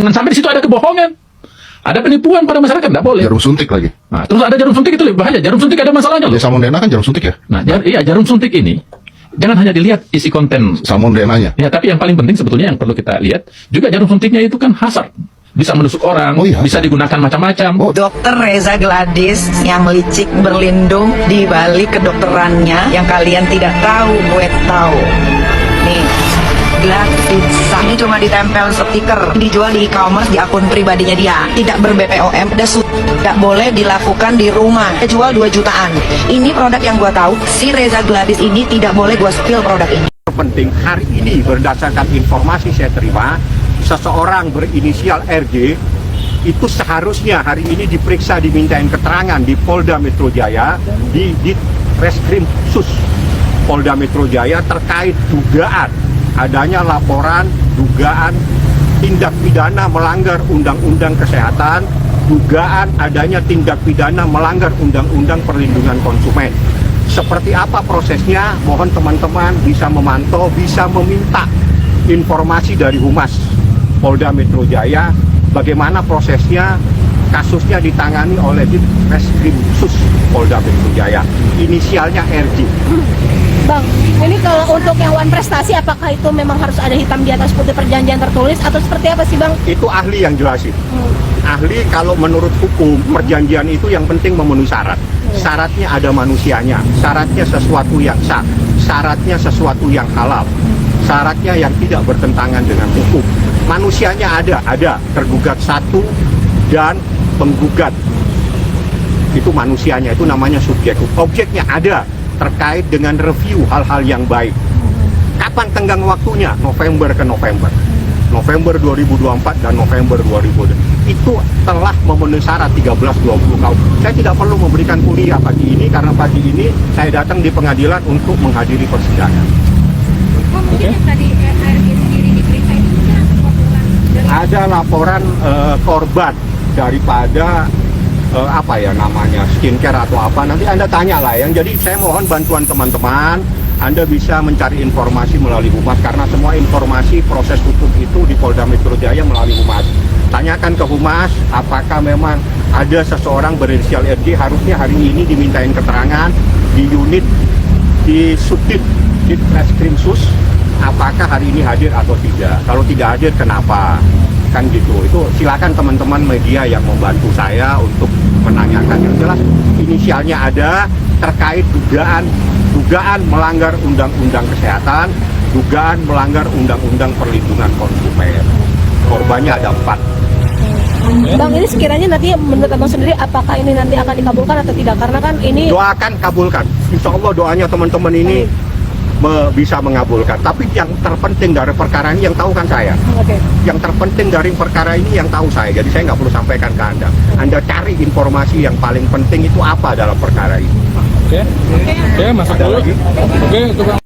Jangan sampai di situ ada kebohongan, ada penipuan pada masyarakat, tidak boleh. Jarum suntik lagi. Nah, terus ada jarum suntik, itu lebih bahaya. Jarum suntik ada masalahnya loh. Di Salmon DNA kan jarum suntik ya? Nah, iya, jarum suntik ini jangan hanya dilihat isi konten Salmon DNA-nya. ya, tapi yang paling penting sebetulnya yang perlu kita lihat juga jarum suntiknya itu kan hazard, bisa menusuk orang, Oh, iya. bisa digunakan macam-macam. Oh. Dokter Reza Gladys yang licik berlindung di balik kedokterannya yang kalian tidak tahu, gue tahu. Nih, Gladys ini cuma ditempel stiker, dijual di e-commerce di akun pribadinya dia, tidak ber-BPOM, tidak boleh dilakukan di rumah. Dia jual 2 jutaan. Ini produk yang gue tahu, si Reza Gladys ini tidak boleh gue spill produk ini. Penting hari ini berdasarkan informasi saya terima, seseorang berinisial RG itu seharusnya hari ini diperiksa, dimintain keterangan di Polda Metro Jaya, di Reskrim Sus Polda Metro Jaya terkait dugaan adanya laporan dugaan tindak pidana melanggar Undang-Undang Kesehatan, dugaan adanya tindak pidana melanggar Undang-Undang Perlindungan Konsumen. Seperti apa prosesnya? Mohon teman-teman bisa memantau, bisa meminta informasi dari Humas Polda Metro Jaya, bagaimana prosesnya, kasusnya ditangani oleh Reskrim Sus Polda Metro Jaya, inisialnya RJ. Bang, ini kalau untuk yang One Prestasi, apakah itu memang harus ada hitam di atas putih perjanjian tertulis atau seperti apa sih Bang? Itu ahli yang jelasin. Ahli kalau menurut hukum, perjanjian itu yang penting memenuhi syarat. Syaratnya ada manusianya, syaratnya sesuatu yang sah, syaratnya sesuatu yang halal, syaratnya yang tidak bertentangan dengan hukum. Manusianya ada tergugat satu dan penggugat. Itu manusianya, itu namanya subjek. Objeknya ada, terkait dengan review hal-hal yang baik. Kapan tenggang waktunya? November ke November. November 2024 dan November 2020. Itu telah memenuhi syarat 13-20 tahun. Saya tidak perlu memberikan kuliah pagi ini, karena pagi ini saya datang di pengadilan untuk menghadiri persidangan. Mungkin yang tadi RG sendiri diperiksa itu Ada laporan korban daripada apa ya namanya, skincare atau apa, nanti Anda tanya lah yang. Jadi saya mohon bantuan teman-teman, Anda bisa mencari informasi melalui Humas, karena semua informasi proses hukum itu di Polda Metro Jaya melalui Humas. Tanyakan ke Humas, apakah memang ada seseorang berinisial RJ, harusnya hari ini dimintain keterangan di unit di Subdit di Reskrim Sus, apakah hari ini hadir atau tidak. Kalau tidak hadir, kenapa? Kan gitu. Itu silakan teman-teman media yang membantu saya untuk menanyakan. Yang jelas inisialnya ada, terkait dugaan melanggar Undang-Undang Kesehatan, dugaan melanggar Undang-Undang Perlindungan Konsumen. Korbannya ada 4. Bang, ini sekiranya nanti menurut Abang sendiri apakah ini nanti akan dikabulkan atau tidak? Karena kan ini Doakan kabulkan. Insya Allah doanya teman-teman ini bisa mengabulkan. Tapi yang terpenting dari perkara ini yang tahu kan saya. Oke. Yang terpenting dari perkara ini yang tahu saya. Jadi saya nggak perlu sampaikan ke Anda. Anda cari informasi yang paling penting itu apa dalam perkara ini. Oke, masuk Ada dulu. lagi? Oke, itu Bang.